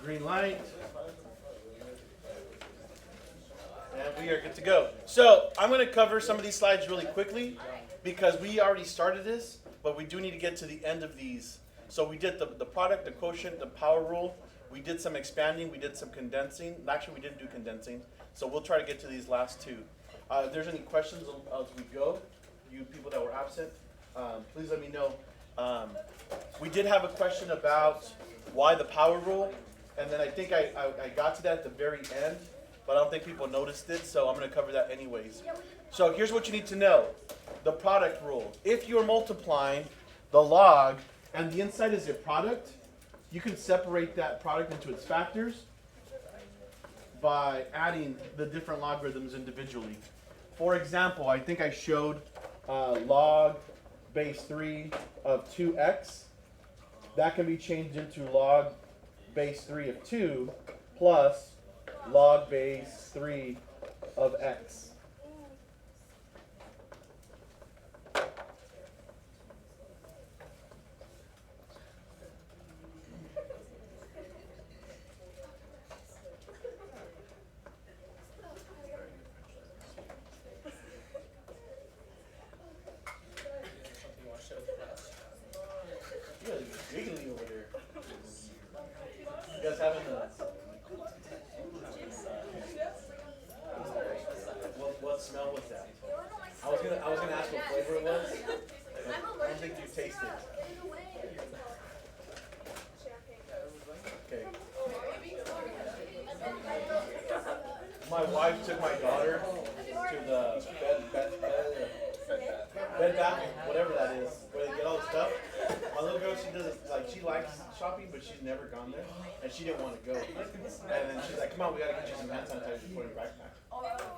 Green light. And we are good to go. So I'm going to cover some of these slides really quickly because we already started this, but we do need to get to the end of these. So we did the product, the quotient, the power rule. We did some expanding. We did some condensing. Actually, we didn't do condensing. So we'll try to get to these last two. If there's any questions as we go, you people that were absent, please let me know. We did have a question about why the power rule, and then I think I got to that at the very end, but I don't think people noticed it, so I'm going to cover that anyways. So here's what you need to know. The product rule. If you're multiplying the log and the inside is your product, you can separate that product into its factors by adding the different logarithms individually. For example, I think I showed log base 3 of 2x. That can be changed into log base 3 of 2 plus log base 3 of x. Giggly over there. You guys having what smell was that? I was gonna ask what flavor it was. I don't think you tasted it. Okay. My wife took my daughter to the Bed Bath, whatever that is, where they get all the stuff. My little girl, she likes shopping, but she's never gone there, and she didn't want to go. And then she's like, "Come on, we gotta get you some hand sanitizer to put in your backpack."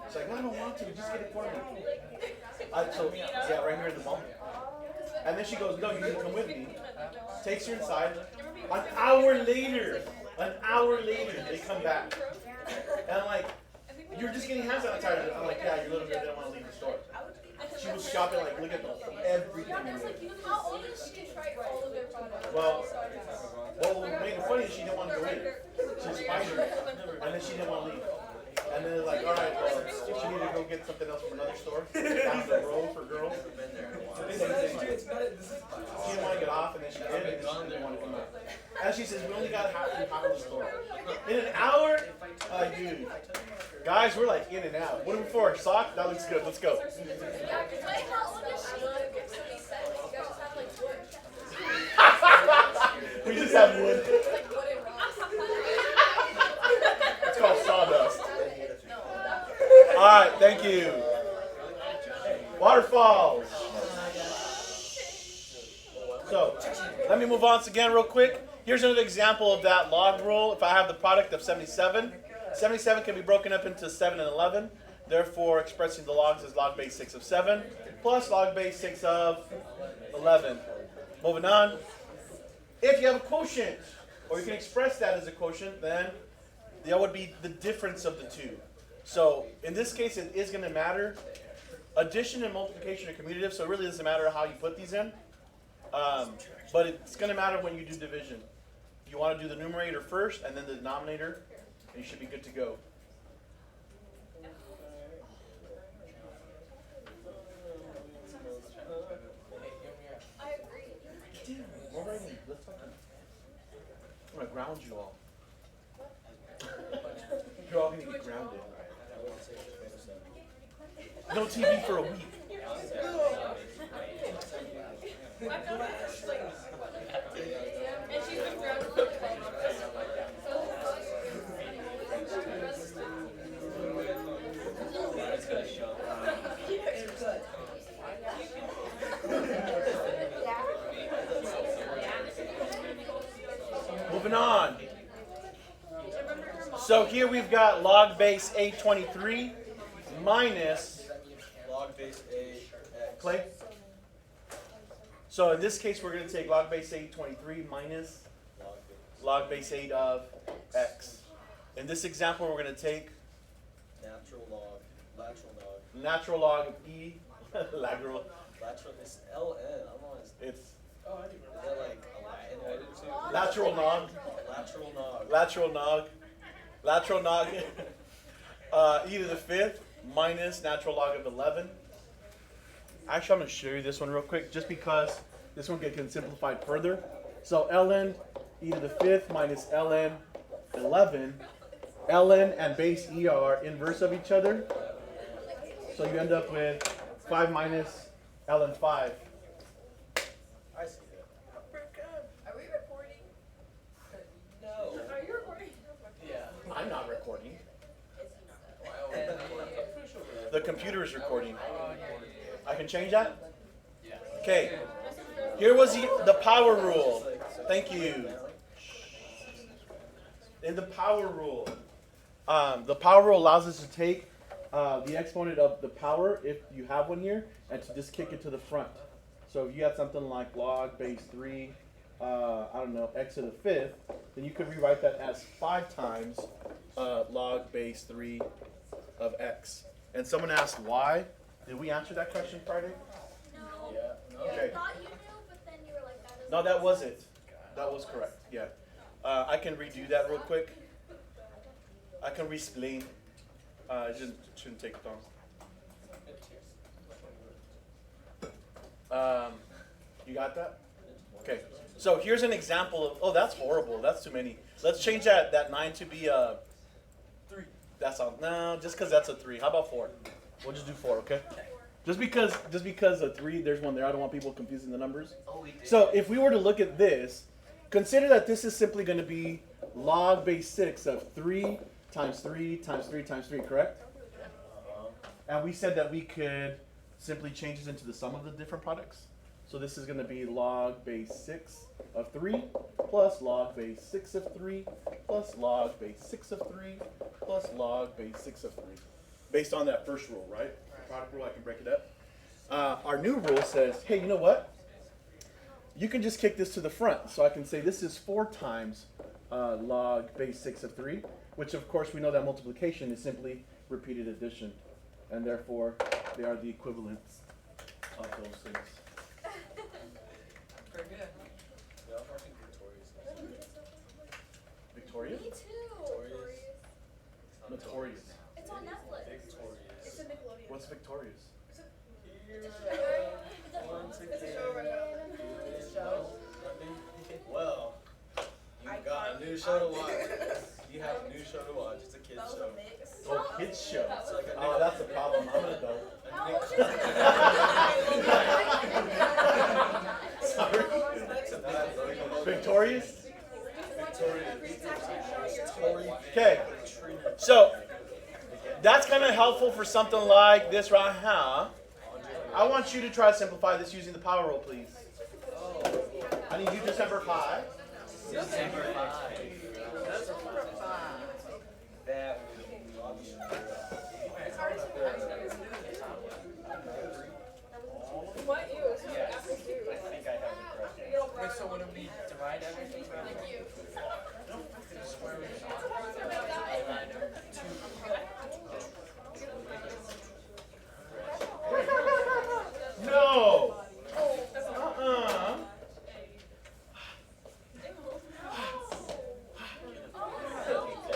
She's like, "No, I don't want to. Just get it for me." Yeah, right here in the mall. And then she goes, "No, you need to come with me." Takes her inside. An hour later, they come back, and I'm like, "You're just getting hand sanitizer." I'm like, "Yeah, your little girl didn't want to leave the store." She was shopping, like, look at everything. How old is she to try all of their products? Well, what made it funny is she didn't want to go in. She's spider, and then she didn't want to leave. And then they're like, all right, well, she needed to go get something else from another store down the road for girls. She didn't want to get off, and then she did, and then she didn't want to come out. And she says, we only got half of the store. In an hour? Dude. Guys, we're like in and out. What are we for? Sock? That looks good. Let's go. We just have wood. It's called sawdust. Alright, thank you. Waterfalls. So, let me move on again real quick. Here's another example of that log rule. If I have the product of 77, 77 can be broken up into 7 and 11. Therefore, expressing the logs as log base 6 of 7 plus log base 6 of 11. Moving on. If you have a quotient, or you can express that as a quotient, then that would be the difference of the two. So in this case, it is going to matter. Addition and multiplication are commutative, so it really doesn't matter how you put these in. But it's going to matter when you do division. You want to do the numerator first and then the denominator, and you should be good to go. I'm going to ground you all. You're all going to get grounded. No TV for a week. Moving on. So here we've got log base 823 minus log base A x. Clay. So in this case, we're going to take log base 823 minus log base 8 of x. In this example, we're going to take natural log of e. Lateral. Lateral is LN. I don't know. It's is that like Latin? natural log. Lateral nog. Lateral nog e to the fifth minus natural log of 11. Actually, I'm going to show you this one real quick just because this one can simplify further. So ln e to the fifth minus ln 11. ln and base e are inverse of each other. So you end up with 5 minus ln 5. I see that. Are we recording? No. Are you recording? Yeah. I'm not recording. And The computer is recording. I can change that? Okay. Here was the power rule. Thank you. In the power rule, allows us to take the exponent of the power, if you have one here, and to just kick it to the front. So if you had something like log base 3, I don't know, x to the fifth, then you could rewrite that as 5 times log base 3 of x. And someone asked why. Did we answer that question Friday? No. Yeah. Okay. I thought you knew, but then you were like, that doesn't No, that was it. That was correct. Yeah. I can redo that real quick. I can re-explain. It shouldn't take long. You got that? Okay. So here's an example of. Oh, that's horrible. That's too many. Let's change that 9 to be 3. That's all. No, just because that's a 3. How about 4? We'll just do 4. Okay. Just because a 3, there's one there. I don't want people confusing the numbers. So if we were to look at this, consider that this is simply going to be log base 6 of 3 times 3 times 3 times 3, correct? And we said that we could simply change this into the sum of the different products. So this is going to be log base 6 of 3 plus log base 6 of 3 plus log base 6 of 3 plus log base 6 of 3. Based on that first rule, right? Product rule, I can break it up. Our new rule says, hey, you know what? You can just kick this to the front. So I can say this is 4 times log base 6 of 3, which of course we know that multiplication is simply repeated addition. And therefore, they are the equivalents of those things. Very good. Yeah, I'm watching Victorious. Victoria? Me too. Notorious. It's on Netflix. It's Victorious. a Nickelodeon. What's Victorious? Once It's a again. show right now. Well, you've got a new show to watch. You have a new show to watch. It's a kid's show. Oh, kids show. It's like a Oh, that's a problem. I'm an adult. How old is it? Sorry. It's a bad Victorious? Victorious. Okay. So, that's kind of helpful for something like this right here. I want you to try to simplify this using the power rule, please. I need you December 5. That What you? After 2. Wait, so when we divide everything by Thank you. square root No!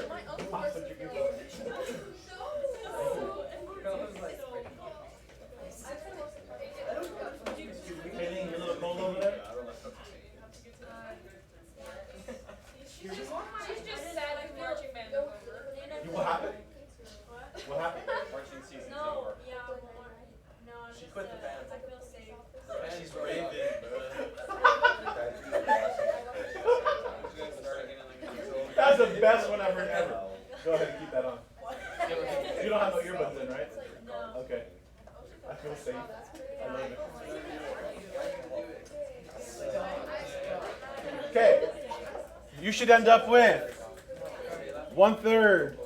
My uncle was Kayleen, you a little cold over there? She's just sad and marching band. What happened? What happened? marching season's No, over. yeah, no, I'm She just, quit the band. I feel safe. She's raving, That's the best one I've heard ever. Go ahead and keep that on. You don't have no earbuds in, right? No. Okay. I feel safe. I love it. Okay. You should end up with 1/3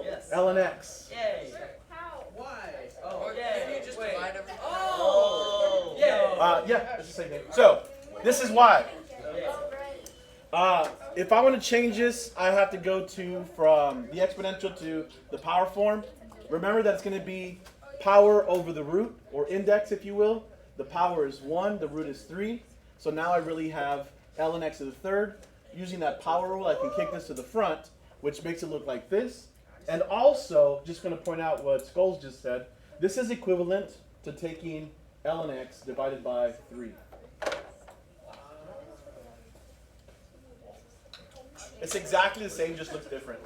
Yes. ln x. Yay. How? Why? Oh, yay. you just Wait. divide everything. Oh. Yay. Yeah, it's the same thing. So, this is why. Yay. If I want to change this, I have to go from the exponential to the power form. Remember that it's going to be power over the root, or index if you will. The power is 1, the root is 3. So now I really have ln x to the third using that power rule, I can kick this to the front, which makes it look like this. And also, just going to point out what Skulls just said, this is equivalent to taking ln x divided by 3. It's exactly the same, just looks different.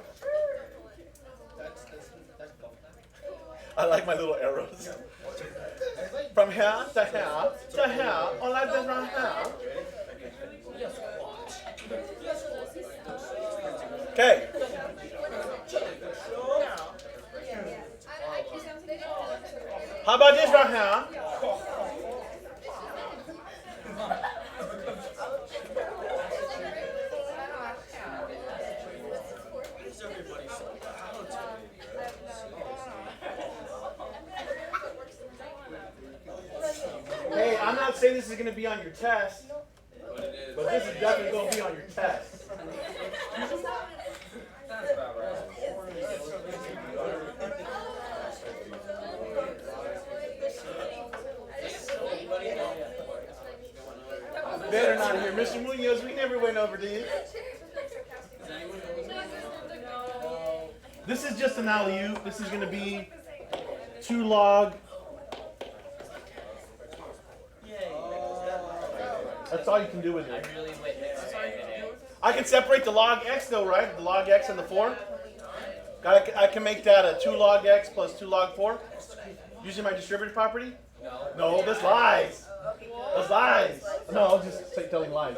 I like my little arrows. From here to here to here, all like this right here. Okay. How about this right here? Hey, I'm not saying this is going to be on your test, but this is definitely going to be on your test. Better not here. Mr. Munoz, we never went over these. This is just an alley-oop. This is going to be 2 log. That's all you can do with it. I can separate the log x though, right? The log x and the 4. I can make that a 2 log x plus 2 log 4 using my distributive property? No, that's lies. That's lies. No, I'm just telling lies.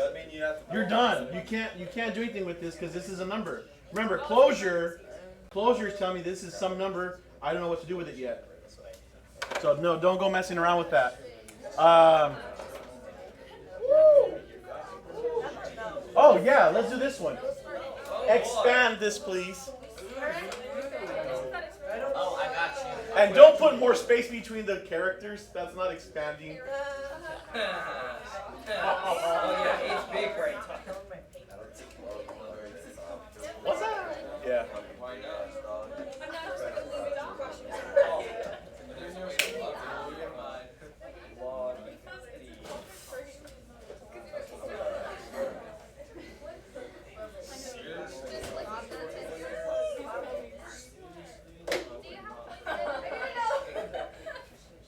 You're done. You can't do anything with this because this is a number. Remember, closure is telling me this is some number. I don't know what to do with it yet. So no, don't go messing around with that. Oh yeah, let's do this one. Expand this, please. Oh, I got you. And don't put more space between the characters. That's not expanding. Oh yeah, it's big right now. What's that? Yeah.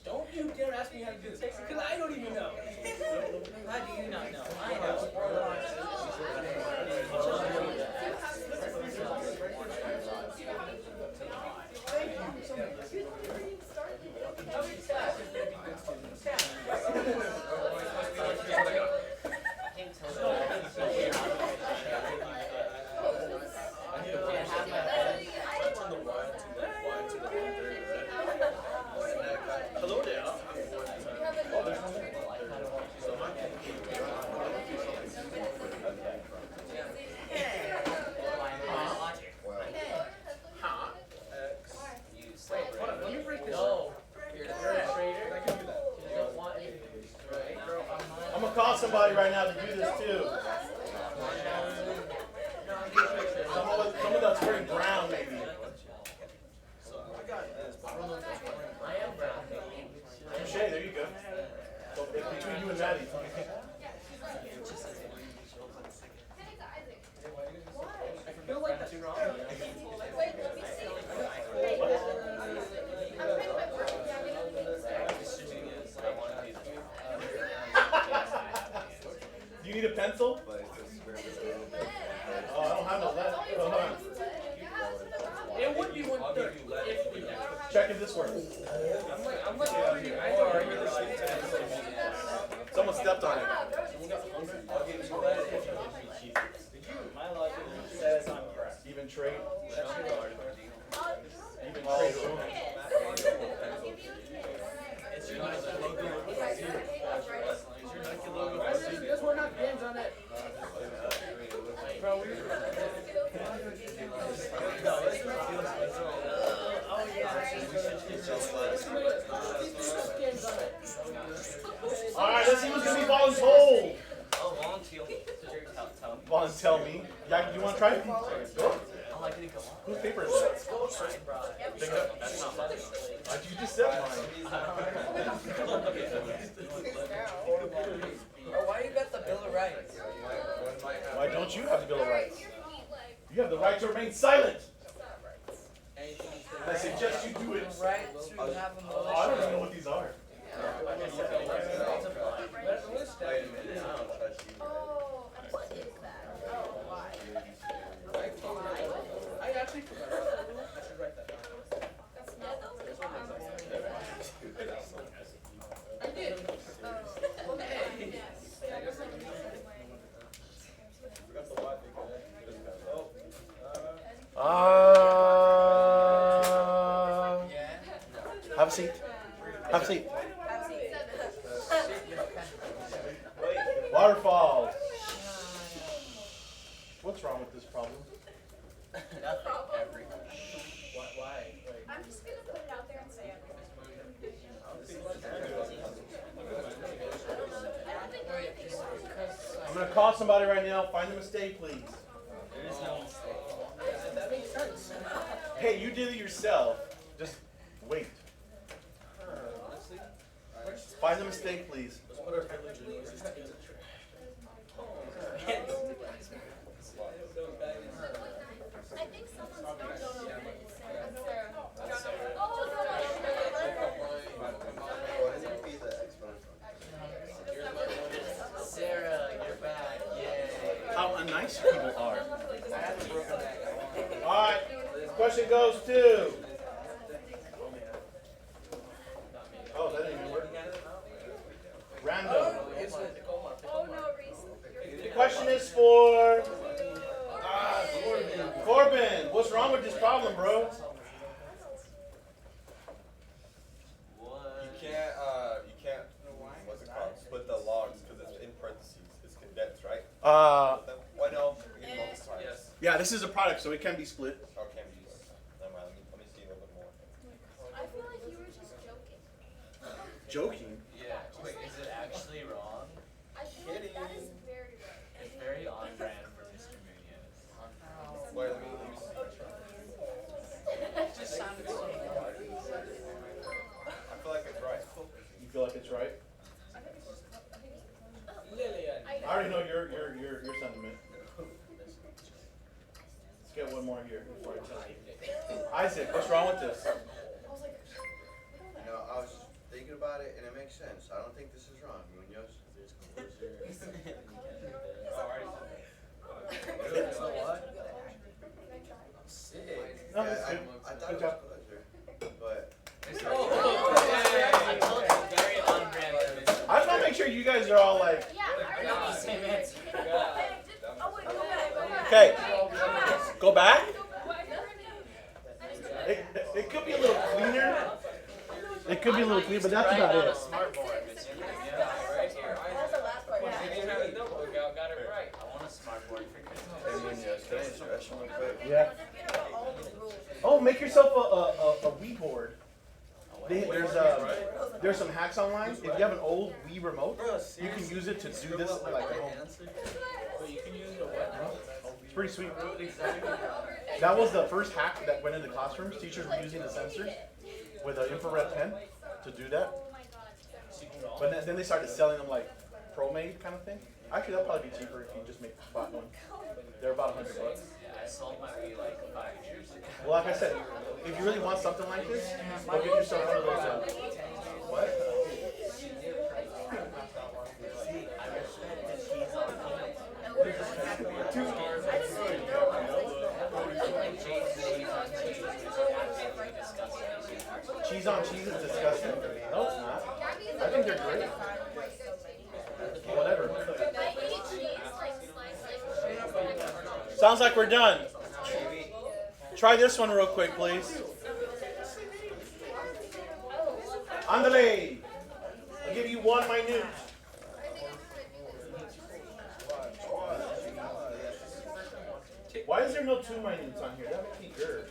Don't you dare ask me how to do this, because I don't even know. How do you not know? I know. Hello there. Oh, there's one there. Let me break this. No. You're the trader. I'm gonna call somebody right now to do this too. Someone that's wearing brown, maybe. I am brown. Touche, there you go. So it's between you and Maddie. I feel like that's wrong. Wait, let me see. I'm pretty much working. Do you need a pencil? Oh, I don't have no left. Oh, hold on. It would be 1/3 if we Check if this works. I'm like over here. I know you're the Someone stepped on it. My logic says I'm correct. Even trade. Even I'll trade. give you a kiss. It's your Nike logo. There's one not pins on it. Bro, we oh yeah. Alright, let's see who's gonna be voluntold. Oh, volunteer. Volunteer me. Yeah, you wanna try it? Go. I'm like, didn't come on. Whose paper is it? Pick it up. That's not mine. You just said mine. Oh, why you got the Bill of Rights? Why don't you have the Bill of Rights? You have the right to remain silent. I suggest you do it. Right to have a Oh, I don't even know what these are. Wait a minute, I don't trust you. Oh, what is that? Oh, why? I actually forgot. I should write that down. I did. Forgot the Y thing, Have a seat. Have a seat. Waterfalls. What's wrong with this problem? Why? I'm just gonna put it out there and say I'm gonna call somebody right now. Find the mistake, please. That makes sense. Hey, you did it yourself. Just wait. Find the mistake, please. Let's put our privilege in the I think someone's not going over it. Sarah, you're back. Yay. How nice people are. Alright, question goes to. Oh, that didn't even work. Random. Oh no, Reese. The question is for Corbin. What's wrong with this problem, bro? You can't, what's it called? Split the logs because it's in parentheses. It's condensed, right? Why no? We can multiply. Yes. Yeah, this is a product, so it can be split. Okay, never mind. Let me see a little bit more. I feel like you were just joking. Joking. Yeah. Wait, is it actually wrong? I feel like that is very right. It's very on brand for Mr. Munoz. Wait, let me see. It just sounded so I feel like it's right. You feel like it's right? Lillian. I already know your sentiment. Let's get one more here before I tell you. Isaac, what's wrong with this? You know, I was thinking about it and it makes sense. I don't think this is wrong. Munoz. Sick. No, it's I good. thought Good it job. was pleasure, but I told you, very on brand for Mr. I just want to make sure you guys are all like, Yeah, I already Same answer. Oh wait, go back. okay, go back. Go It could be a little cleaner. It could be a little cleaner, but that's Right about on a it. smartboard, Mr. Munoz. Right here. That's the last part. Got it right. I want a smartboard for Christmas. Munoz, can I interrupt you real quick? Yeah. Oh, make yourself a Wii board. There's some hacks online. If you have an old Wii remote, you can use it to do this like at home. But you can use the what? It's pretty sweet. That was the first hack that went into classrooms. Teachers were using the sensors with an infrared pen to do that. But then they started selling them like pro-made kind of thing. Actually, that'll probably be cheaper if you just make bought one. They're about $100. Yeah, I sold my Wii like 5 years ago. Well, like I said, if you really want something like this, go get yourself one of those. What? I respect that she's on point. Like Cheese on cheese is disgusting. No, it's not. I think they're great. Whatever. Sounds like we're done. Try this one real quick, please. Andale. I'll give you 1 minute. Why is there no 2 minutes on here? That would be good.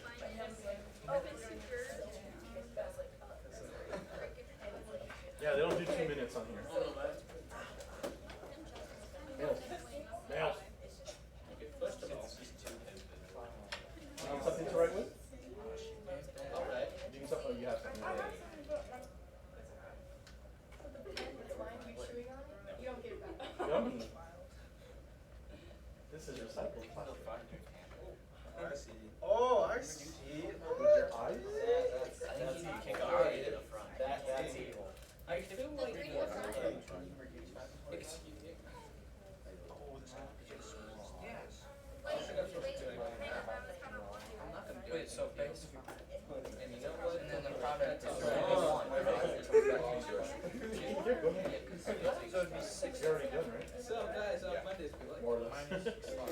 Yeah, they don't do 2 minutes on here. Nails. You need something to write with? You need something? Oh, you have something. Yummy.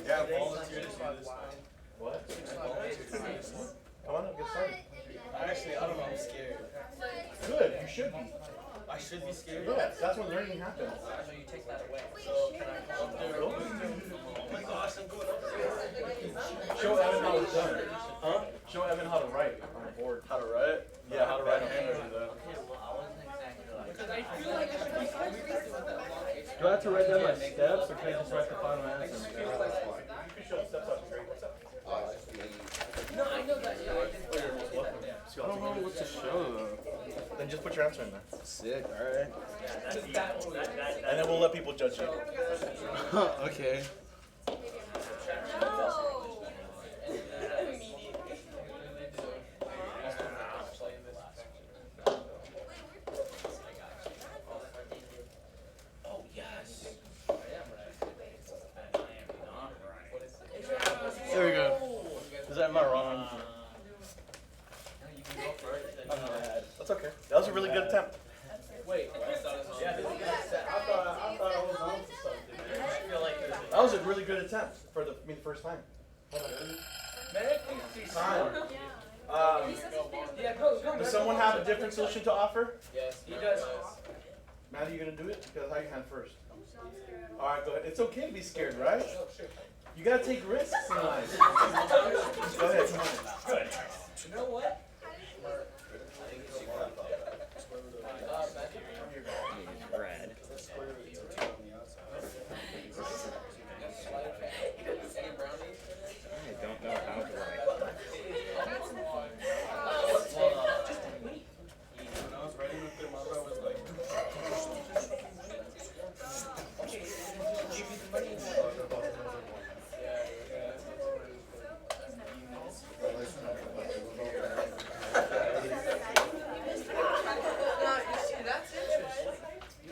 Yeah, volunteer to do this. What? Come on, get started. Actually, I don't know, I'm scared. Good, you should be. I should be scared. Good, that's when learning happens. So you take that away. So, can I come up there? Oh my gosh, I'm going up there. Show Evan how it's done. Huh? Show Evan how to write on the board. How to write? Yeah, how to write on handwriting hand. though. Okay, well, I wasn't exactly like. Because I feel like I should be Do I have to write down my steps, or can I just write the final answer? That's fine. You can show the steps on the screen. No, I know that. Yeah, I did. I don't know what to show though. Then just put your answer in there. Sick, alright. And then we'll let people judge you. Okay. Oh yes. There we go. Is that, am I wrong? That's okay. That was a really good attempt. Wait. That was a really good attempt for the first time. Time. Yeah, go. Does someone have a different solution to offer? Yes, he does. Maddie, you gonna do it? Because I hand first. All right, go ahead. It's okay to be scared, right? You gotta take risks in life. Go ahead. Come on. Good. You know what? Red. I don't know how to write. When I was writing with them, I was like,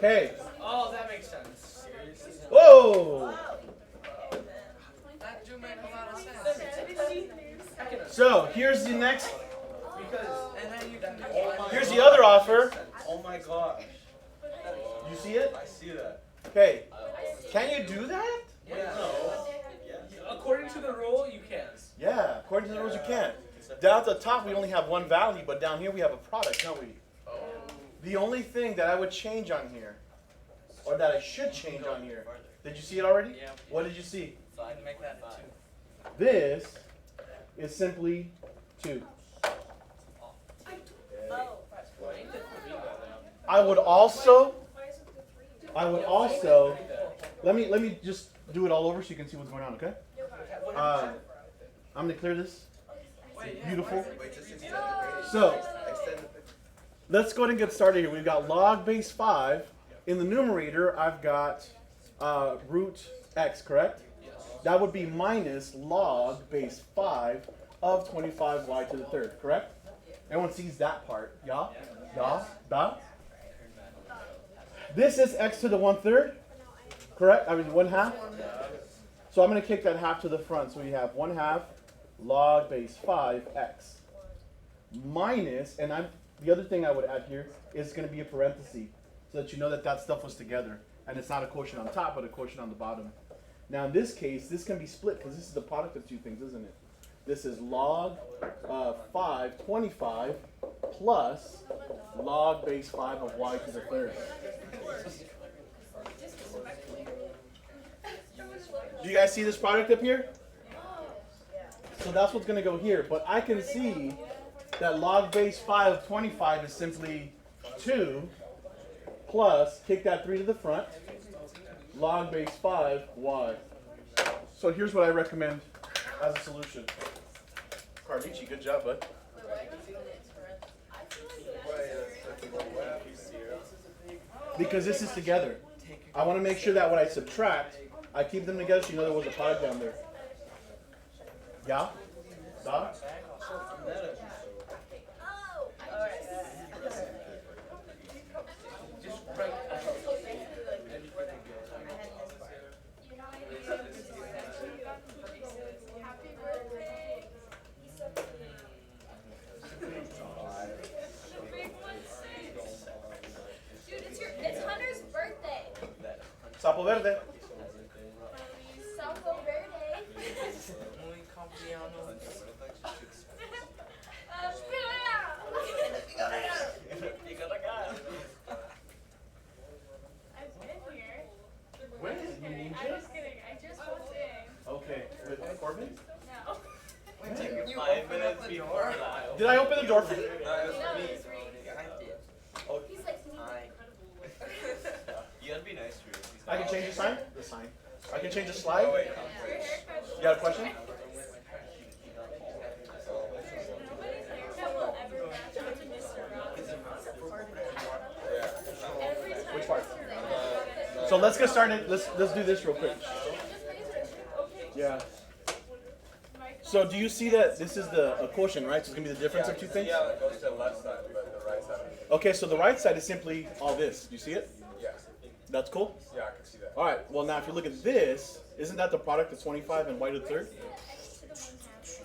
Hey. Oh, that makes sense. Whoa. That do make a lot of sense. So here's the next. Because and then you can do Here's the other offer. oh my gosh. You see it? I see that. Okay. Can you do that? Yeah. Yes. According to the rule, you can. Yeah. According to the rules, you can. Down at the top, we only have one value, but down here we have a product, don't we? The only thing that I would change on here, or that I should change on here, did you see it already? Yeah. What did you see? So I can make that a 2. This is simply 2. I would also, let me just do it all over so you can see what's going on, okay? I'm gonna clear this. Beautiful. Wait, just extend the So, extend the picture. let's go ahead and get started here. We've got log base 5. In the numerator, I've got root x, correct? That would be minus log base 5 of 25y to the 3rd, correct? Everyone sees that part. Yeah? Yeah? Da? This is x to the 1/3, correct? I mean 1/2. So I'm going to kick that half to the front. So we have 1/2 log base 5x minus, and the other thing I would add here is going to be a parenthesis so that you know that that stuff was together. And it's not a quotient on top, but a quotient on the bottom. Now in this case, this can be split because this is the product of two things, isn't it? This is log 25 plus log base 5 of y to the 3rd. Do you guys see this product up here? So that's what's going to go here. But I can see that log base 5 of 25 is simply 2 plus, kick that 3 to the front, log base 5 y. So here's what I recommend as a solution. Carlucci, good job, bud. Because this is together. I want to make sure that when I subtract, I keep them together so you know there was a product down there. Yeah? Da? It's Hunter's birthday. Sapo Verde. South I've been here. When? You mean I'm just kidding. I just walked in. Okay, with Corbin? No. 5 minutes before that. Did I open the door for you? No, it's Reed. Oh, He's like, to me, You gotta be nice to her. I can change the sign? The sign. I can change the slide? Oh, wait. Your haircut. You got a question? Nobody's haircut will ever match up to Mr. Rock's. Every time Which part? Mr. Rock. So let's get started. Let's do this real quick. Okay. Yeah. So do you see that this is the a quotient, right? So it's gonna be the difference of two things? Yeah, it goes to the left side, but the right side. Okay, so the right side is simply all this. Do you see it? Yeah. That's cool? Yeah, I can see that. All right, well now if you look at this, isn't that the product of 25 and y to the third?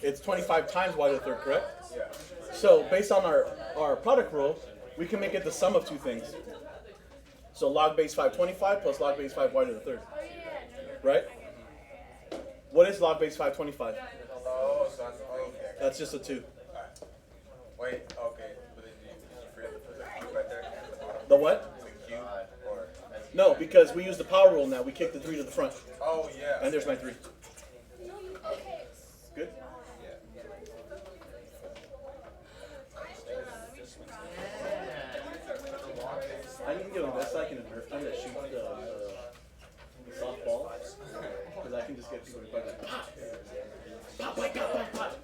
It's 25 times y to the third, correct? Yeah. So based on our product rule, we can make it the sum of two things. So log base 525 plus log base 5 y to the third, right? What is log base 525? Oh, so that's, okay. That's just a 2. Alright. Wait, okay. But then did you forget to put the cube right there at the bottom? The what? The cube? Or? No, because we use the power rule now. We kick the 3 to the front. Oh, yeah. And there's my 3. Good? I need to get on best I can in Nerf time that shoots the softball. Because I can just get people to play like, pop! Pop, pop, pop, pop, pop.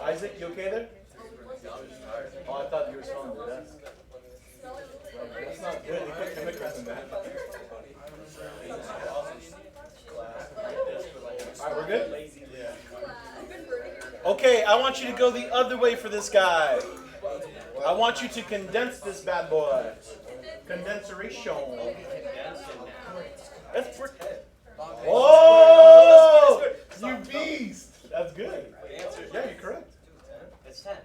Isaac, you okay there? Oh, I thought you were smelling the desk. That's not good. You put chemicals in that. Alright, we're good? Okay, I want you to go the other way for this guy. I want you to condense this bad boy. Condenseration. That's for... Oh! You beast! That's good. Yeah, you're correct. It's 10.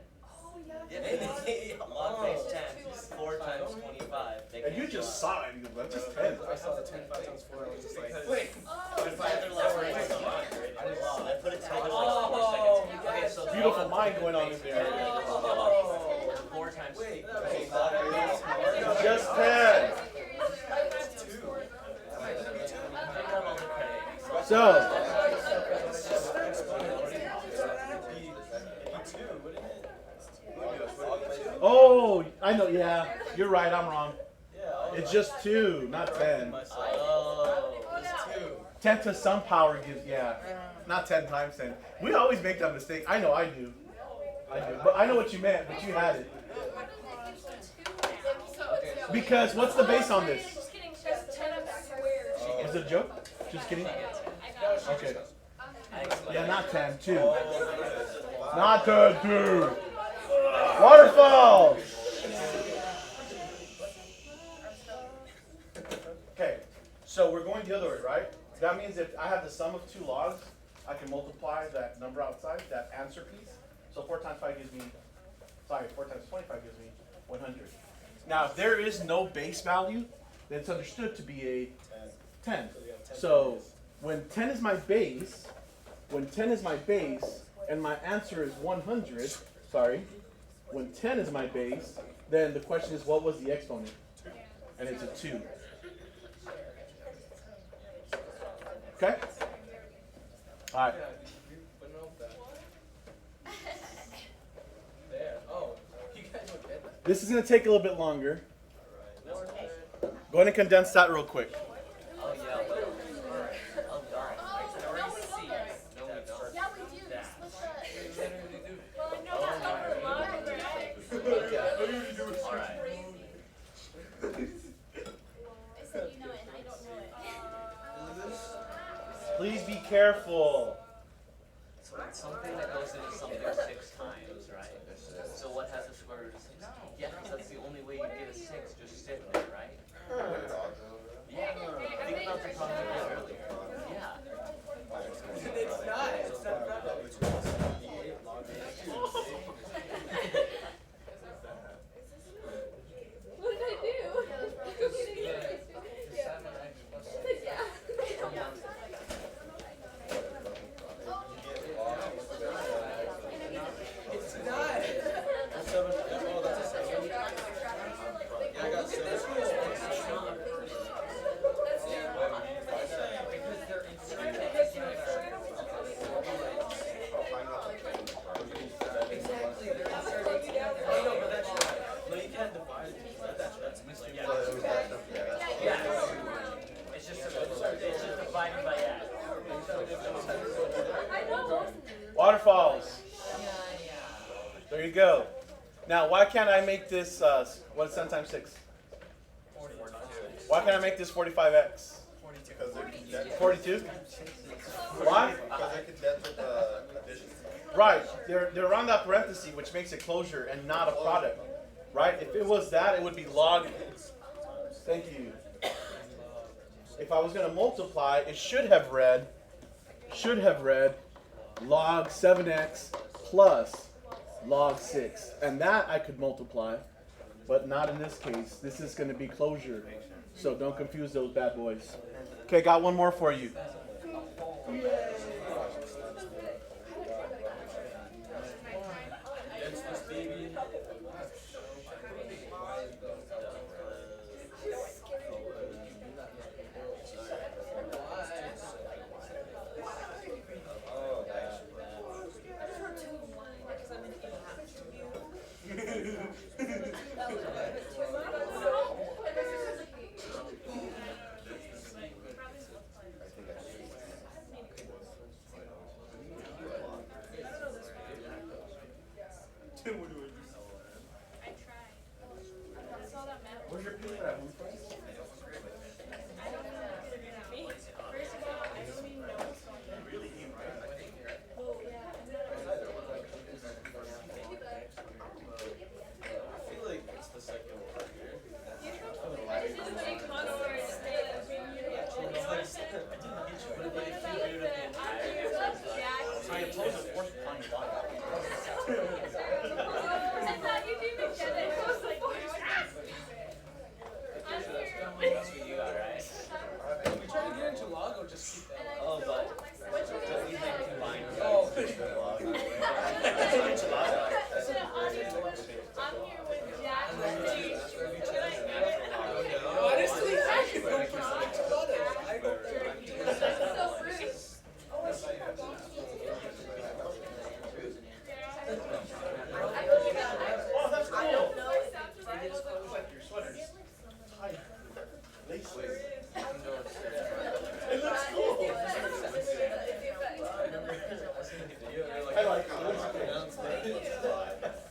Log base 10. 4 times 25. And you just saw it. You go, that's just 10. I saw the 10 times 4. I was just like, Wait. I put it together Oh, like 4 seconds. Okay, so Beautiful mind going on in there. 4 times. wait. Just 10. So, oh, I know, yeah, you're right, I'm wrong. It's just 2, not 10. Oh. 10 to some power gives, yeah, not 10 times 10. We always make that mistake. I know I do. But I know what you meant, but you had it. Because what's the base on this? Just kidding. Just 10 of squares. Is it a joke? Just kidding? I got Okay. Yeah, not 10, 2. Not 10, 2. Waterfall! Okay, so we're going the other way, right? That means if I have the sum of 2 logs, I can multiply that number outside, that answer piece. So 4 times 5 gives me, 4 times 25 gives me 100. Now, if there is no base value, then it's understood to be a 10. So when 10 is my base, and my answer is 100, when 10 is my base, then the question is, what was the exponent? And it's a 2. Okay? All right. This is going to take a little bit longer. Go ahead and condense that real quick. Oh, yeah. Oh, God. no, we don't. Yeah, we do. Split the. Well, I know that's not for logarithms. Alright. I said you know it and I don't know it. Please be careful. So it's something that goes into something 6 times, right? So what has a square root of 6? Yeah, because that's the only way you get a 6, just sit there, right? It's just divided by that. Waterfalls. There you go. Now, why can't I make this, what is 7 times 6? 42. Why can't I make this 45x? 42. Because they're condensed. 42? Why? Because they're condensed with the addition. Right. They're around that parenthesis, which makes it closure and not a product. Right? If it was that, it would be log. Thank you. If I was going to multiply, it should have read log 7x plus log 6. And that I could multiply, but not in this case. This is going to be closure. So don't confuse those bad boys. Okay, got one more for you. Where's your paper at?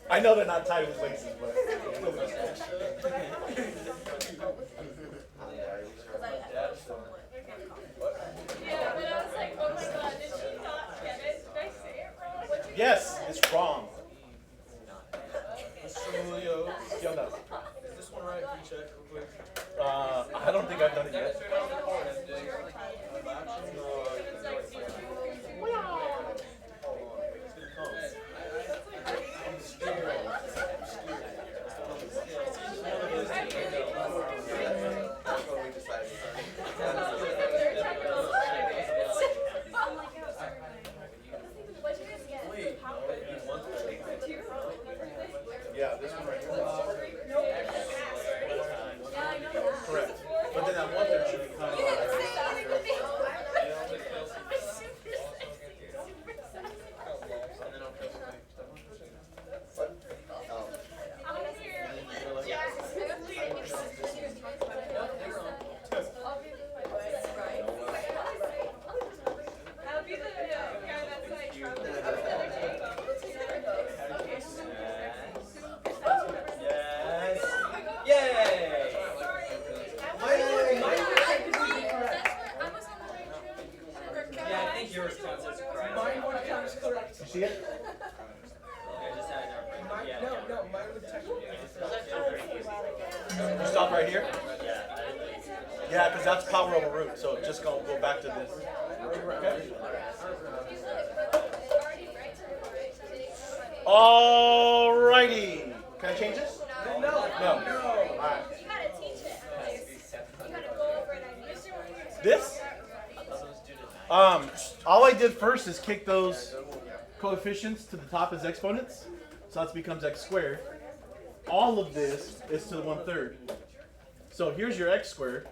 I know they're not tied with laces, but. Yeah, but I was like, oh my god, did she not get it? Did I say it wrong? Yes, it's wrong. ¿Qué onda? Is this one right? Can you check real quick? I don't think I've done it yet. Yeah, this one right here. Correct. But then that one there should become. You see it? You stop right here? Yeah, because that's power over root. So just go back to this. Okay. Alrighty. Can I change this? No. Alright. You gotta teach it. You gotta go over it. This? All I did first is kick those coefficients to the top as exponents. So that becomes x squared. All of this is to the 1/3. So here's your x squared.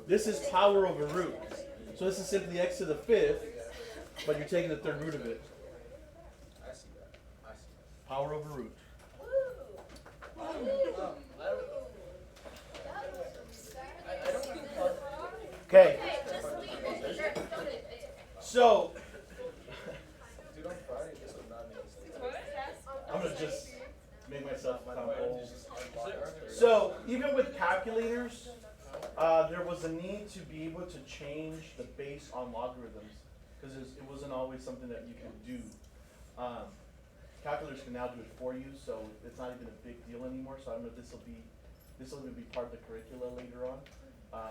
This is power over root. So this is simply x to the 5th, but you're taking the 3rd root of it. Power over root. Okay, Okay, just leave it. Sure, don't it. so Dude, on Friday, this would not make sense. I'm gonna just make myself comfortable. So even with calculators, there was a need to be able to change the base on logarithms because it wasn't always something that you could do. Calculators can now do it for you, so it's not even a big deal anymore. So I don't know if this will even be part of the curricula later on.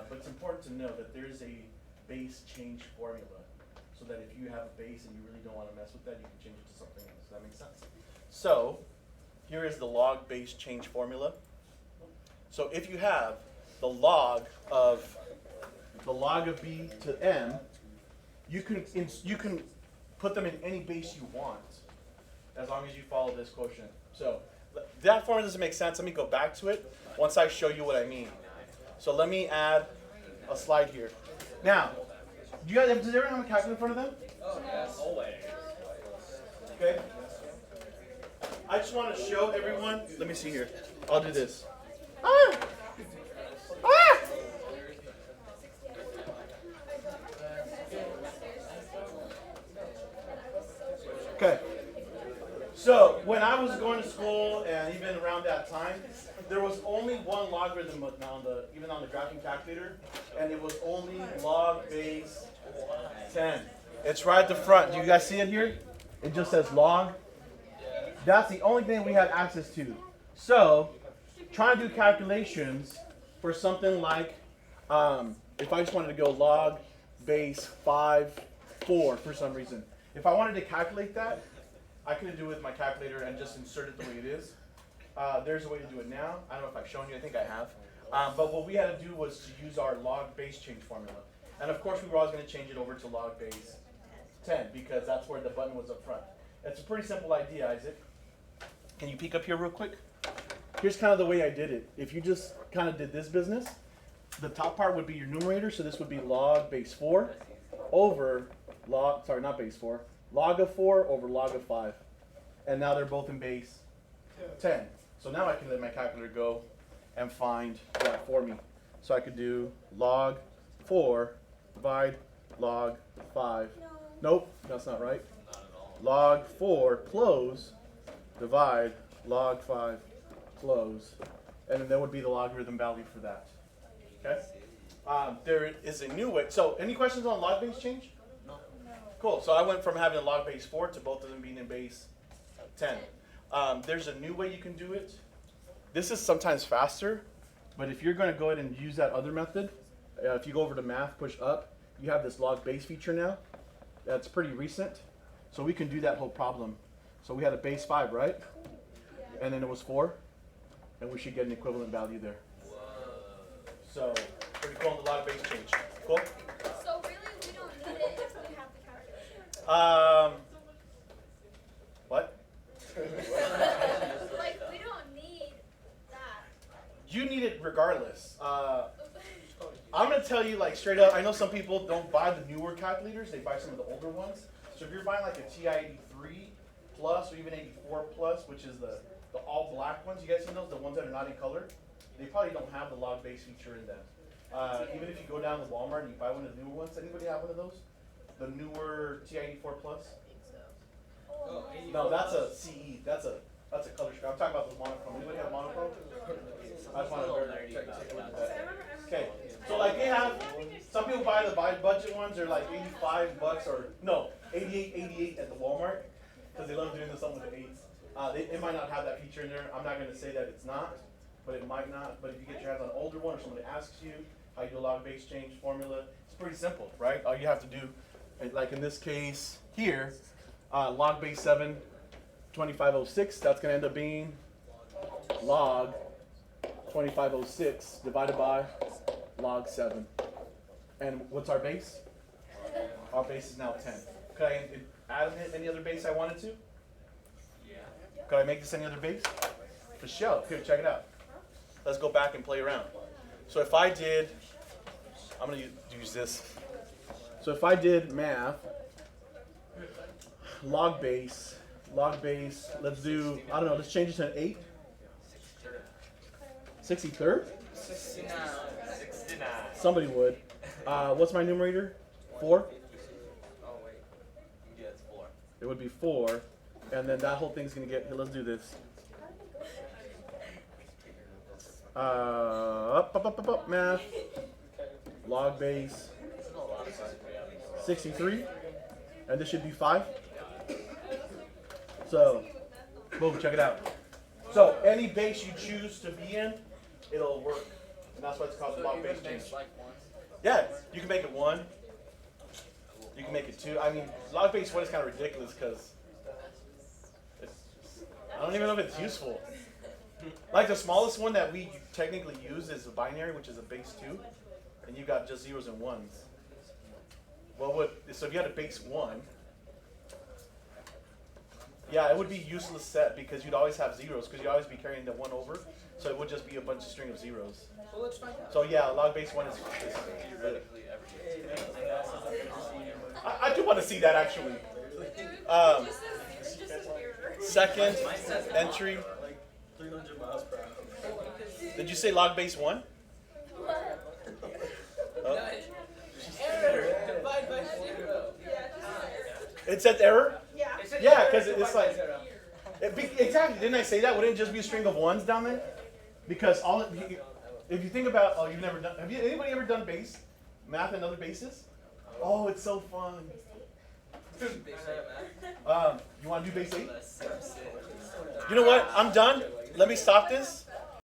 But it's important to know that there is a base change formula, so that if you have a base and you really don't want to mess with that, you can change it to something else. Does that make sense? So here is the log base change formula. So if you have the log of b to m, you can put them in any base you want, as long as you follow this quotient. So that formula doesn't make sense. Let me go back to it once I show you what I mean. So let me add a slide here. Now, does everyone have a calculator in front of them? Oh, yes. Always. Okay. I just want to show everyone. Let me see here. I'll do this. Ah! Ah! Okay. So when I was going to school and even around that time, there was only one logarithm even on the graphing calculator, and it was only log base 10. It's right at the front. Do you guys see it here? It just says log. That's the only thing we had access to. So, trying to do calculations for something like, if I just wanted to go log base 5, 4 for some reason. If I wanted to calculate that, I could do it with my calculator and just insert it the way it is. There's a way to do it now. I don't know if I've shown you. I think I have. But what we had to do was to use our log base change formula. And of course, we were always going to change it over to log base 10 because that's where the button was up front. It's a pretty simple idea, Isaac. Can you peek up here real quick? Here's kind of the way I did it. If you just kind of did this business, the top part would be your numerator. So this would be log base 4 over log, sorry, not base 4, log of 4 over log of 5. And now they're both in base 10. So now I can let my calculator go and find that for me. So I could do log 4 divide log 5. Nope, that's not right. Log 4 close divide log 5 close. And then that would be the logarithm value for that. Okay? There is a new way. So any questions on log base change? No. Cool. So I went from having a log base 4 to both of them being in base 10. There's a new way you can do it. This is sometimes faster, but if you're going to go ahead and use that other method, if you go over to math, push up, you have this log base feature now. That's pretty recent. So we can do that whole problem. So we had a base 5, right? And then it was 4. And we should get an equivalent value there. So pretty cool on the log base change. Cool? So really, we don't need it if we have the calculator. What? Like, we don't need that. You need it regardless. I'm going to tell you like straight up, I know some people don't buy the newer calculators, they buy some of the older ones. So if you're buying like a TI-83 Plus or even 84 Plus, which is the all black ones, you guys seen those, the ones that are not in color? They probably don't have the log base feature in them. Even if you go down to Walmart and you buy one of the newer ones, anybody have one of those? The newer TI-84 Plus? Oh, No, that's a CE. That's a color screen. I'm talking about the monochrome. Anybody have monochrome? I just want to take a look at that. Okay, so like they have, some people buy the budget ones. They're like $85 or no, $88 at the Walmart because they love doing this something with the 8s. It might not have that feature in there. I'm not going to say that it's not, but it might not. But if you get your hands on an older one or somebody asks you how you do a log base change formula, it's pretty simple, right? All you have to do, like in this case here, log base 7, 2506, that's going to end up being log 2506 divided by log 7. And what's our base? Our base is now 10. Could I add any other base I wanted to? Yeah. Could I make this any other base? For sure. Here, check it out. Let's go back and play around. So if I did, I'm going to use this. So if I did math, log base, let's do, I don't know, let's change it to an 8. 63rd? 69. Somebody would. What's my numerator? 4? Oh, wait. Yeah, it's 4. It would be 4. And then that whole thing's going to get, here, let's do this. Up, math. Log base. 63. And this should be 5. So, boom, check it out. So, any base you choose to be in, it'll work. And that's why it's called log base change. Yeah, you can make it 1. You can make it 2. I mean, log base 1 is kind of ridiculous because I don't even know if it's useful. Like the smallest one that we technically use is a binary, which is a base 2, and you got just 0s and 1s. Well, so if you had a base 1, yeah, it would be useless set because you'd always have 0s because you'd always be carrying the 1 over, so it would just be a bunch of string of 0s. Well, let's find out. So yeah, log base 1 is I do want to see that actually. It just says error. Second entry. Like 300 miles per hour. Did you say log base 1? Oh. Error. Divide by 0. It said error? Yeah. It said Yeah, error, 'cause it's divide by like- 0. Exactly. Didn't I say that? Wouldn't it just be a string of 1s down there? Because if you think about, you've never done. Have anybody ever done base math and other bases? Oh, it's so fun. You want to do base 8? You know what? I'm done. Let me stop this.